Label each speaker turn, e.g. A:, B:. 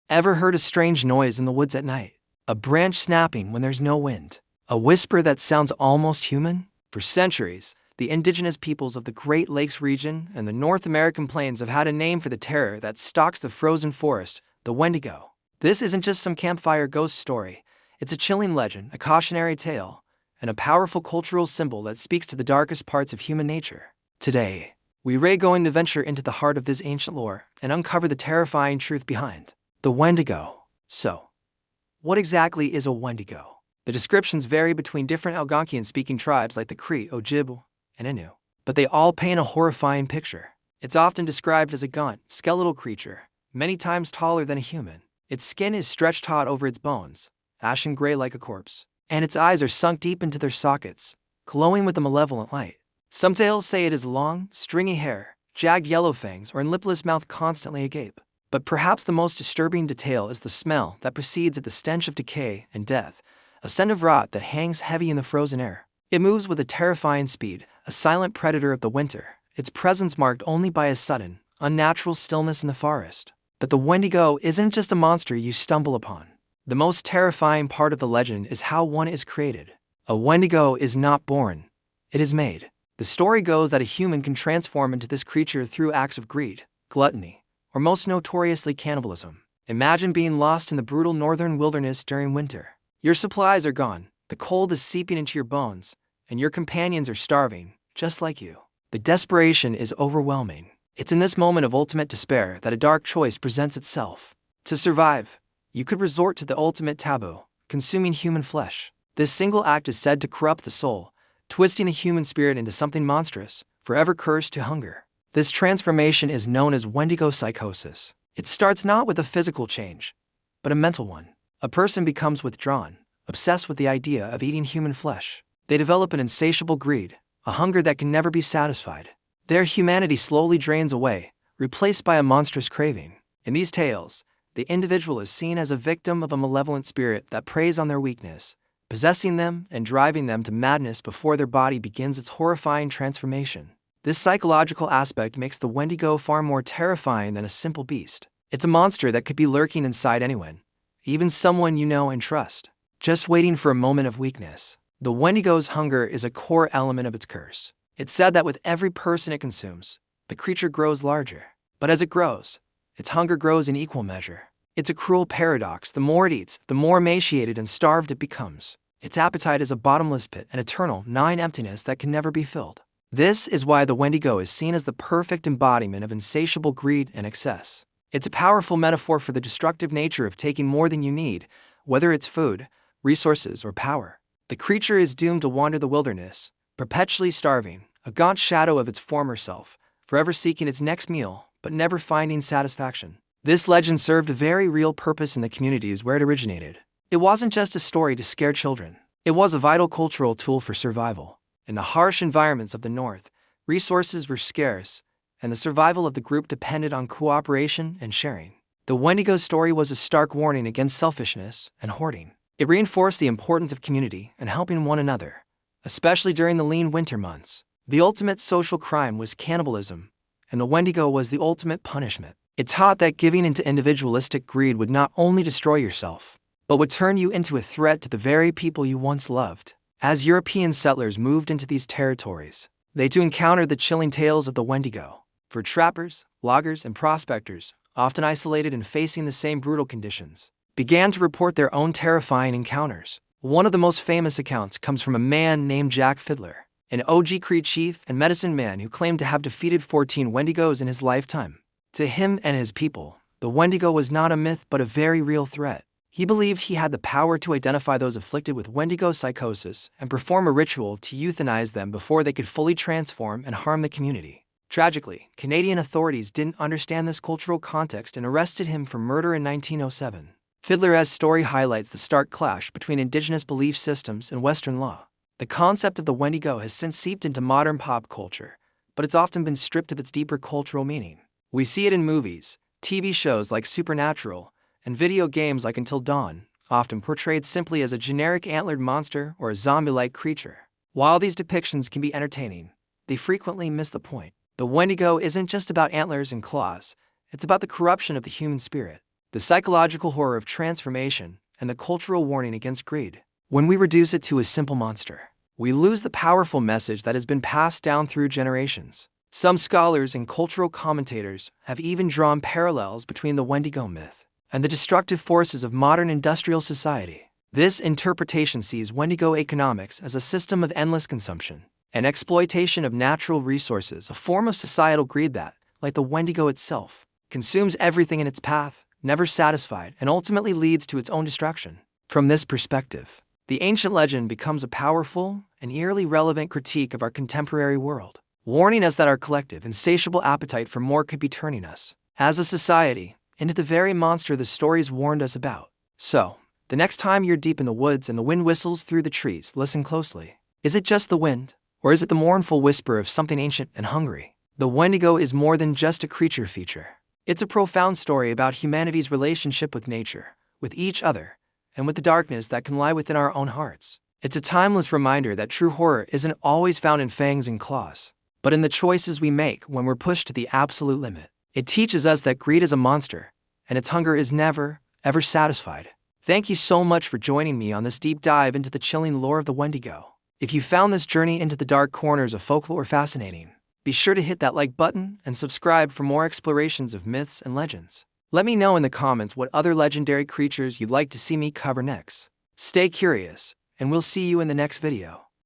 A: Ever heard a strange noise in the woods at night? A branch snapping when there's no wind? A whisper that sounds almost human? For centuries, the indigenous peoples of the Great Lakes region and the North American plains have had a name for the terror that stalks the frozen forest, the Wendigo. This isn't just some campfire ghost story. It's a chilling legend, a cautionary tale, and a powerful cultural symbol that speaks to the darkest parts of human nature. Today, we're going to venture into the heart of this ancient lore and uncover the terrifying truth behind the Wendigo. So, what exactly is a Wendigo? The descriptions vary between different Algonquian-speaking tribes like the Cree, Ojibwe, and Innu, but they all paint a horrifying picture. It's often described as a gaunt, skeletal creature, many times taller than a human. Its skin is stretched taut over its bones, ashen gray like a corpse, and its eyes are sunk deep into their sockets, glowing with a malevolent light. Some tales say it is long, stringy hair, jagged yellow fangs, or an lipless mouth constantly agape. But perhaps the most disturbing detail is the smell that precedes it, the stench of decay and death, a scent of rot that hangs heavy in the frozen air. It moves with a terrifying speed, a silent predator of the winter, its presence marked only by a sudden, unnatural stillness in the forest. But the Wendigo isn't just a monster you stumble upon. The most terrifying part of the legend is how one is created. A Wendigo is not born, it is made. The story goes that a human can transform into this creature through acts of greed, gluttony, or most notoriously cannibalism. Imagine being lost in the brutal northern wilderness during winter. Your supplies are gone, the cold is seeping into your bones, and your companions are starving, just like you. The desperation is overwhelming. It's in this moment of ultimate despair that a dark choice presents itself. To survive, you could resort to the ultimate taboo, consuming human flesh. This single act is said to corrupt the soul, twisting the human spirit into something monstrous, forever cursed to hunger. This transformation is known as Wendigo psychosis. It starts not with a physical change, but a mental one. A person becomes withdrawn, obsessed with the idea of eating human flesh. They develop an insatiable greed, a hunger that can never be satisfied. Their humanity slowly drains away, replaced by a monstrous craving. In these tales, the individual is seen as a victim of a malevolent spirit that preys on their weakness, possessing them and driving them to madness before their body begins its horrifying transformation. This psychological aspect makes the Wendigo far more terrifying than a simple beast. It's a monster that could be lurking inside anyone, even someone you know and trust, just waiting for a moment of weakness. The Wendigo's hunger is a core element of its curse. It's said that with every person it consumes, the creature grows larger. But as it grows, its hunger grows in equal measure. It's a cruel paradox. The more it eats, the more emaciated and starved it becomes. Its appetite is a bottomless pit, an eternal, gnawing emptiness that can never be filled. This is why the Wendigo is seen as the perfect embodiment of insatiable greed and excess. It's a powerful metaphor for the destructive nature of taking more than you need, whether it's food, resources, or power. The creature is doomed to wander the wilderness, perpetually starving, a gaunt shadow of its former self, forever seeking its next meal, but never finding satisfaction. This legend served a very real purpose in the communities where it originated. It wasn't just a story to scare children. It was a vital cultural tool for survival. In the harsh environments of the North, resources were scarce, and the survival of the group depended on cooperation and sharing. The Wendigo story was a stark warning against selfishness and hoarding. It reinforced the importance of community and helping one another, especially during the lean winter months. The ultimate social crime was cannibalism, and the Wendigo was the ultimate punishment. It taught that giving into individualistic greed would not only destroy yourself, but would turn you into a threat to the very people you once loved. As European settlers moved into these territories, they too encountered the chilling tales of the Wendigo. For trappers, loggers, and prospectors, often isolated and facing the same brutal conditions, began to report their own terrifying encounters. One of the most famous accounts comes from a man named Jack Fiddler, an OG Cree chief and medicine man who claimed to have defeated 14 Wendigos in his lifetime. To him and his people, the Wendigo was not a myth but a very real threat. He believed he had the power to identify those afflicted with Wendigo psychosis and perform a ritual to euthanize them before they could fully transform and harm the community. Tragically, Canadian authorities didn't understand this cultural context and arrested him for murder in 1907. Fiddler's story highlights the stark clash between indigenous belief systems and Western law. The concept of the Wendigo has since seeped into modern pop culture, but it's often been stripped of its deeper cultural meaning. We see it in movies, TV shows like Supernatural, and video games like Until Dawn, often portrayed simply as a generic antlered monster or a zombie-like creature. While these depictions can be entertaining, they frequently miss the point. The Wendigo isn't just about antlers and claws, it's about the corruption of the human spirit. the psychological horror of transformation, and the cultural warning against greed. When we reduce it to a simple monster, we lose the powerful message that has been passed down through generations. Some scholars and cultural commentators have even drawn parallels between the Wendigo myth and the destructive forces of modern industrial society. This interpretation sees Wendigo economics as a system of endless consumption and exploitation of natural resources, a form of societal greed that, like the Wendigo itself, consumes everything in its path, never satisfied, and ultimately leads to its own destruction. From this perspective, the ancient legend becomes a powerful and eerily relevant critique of our contemporary world, warning us that our collective, insatiable appetite for more could be turning us, as a society, into the very monster the stories warned us about. So, the next time you're deep in the woods and the wind whistles through the trees, listen closely. Is it just the wind, or is it the mournful whisper of something ancient and hungry? The Wendigo is more than just a creature feature. It's a profound story about humanity's relationship with nature, with each other, and with the darkness that can lie within our own hearts. It's a timeless reminder that true horror isn't always found in fangs and claws, but in the choices we make when we're pushed to the absolute limit. It teaches us that greed is a monster, and its hunger is never, ever satisfied. Thank you so much for joining me on this deep dive into the chilling lore of the Wendigo. If you found this journey into the dark corners of folklore fascinating, be sure to hit that like button and subscribe for more explorations of myths and legends. Let me know in the comments what other legendary creatures you'd like to see me cover next. Stay curious, and we'll see you in the next video.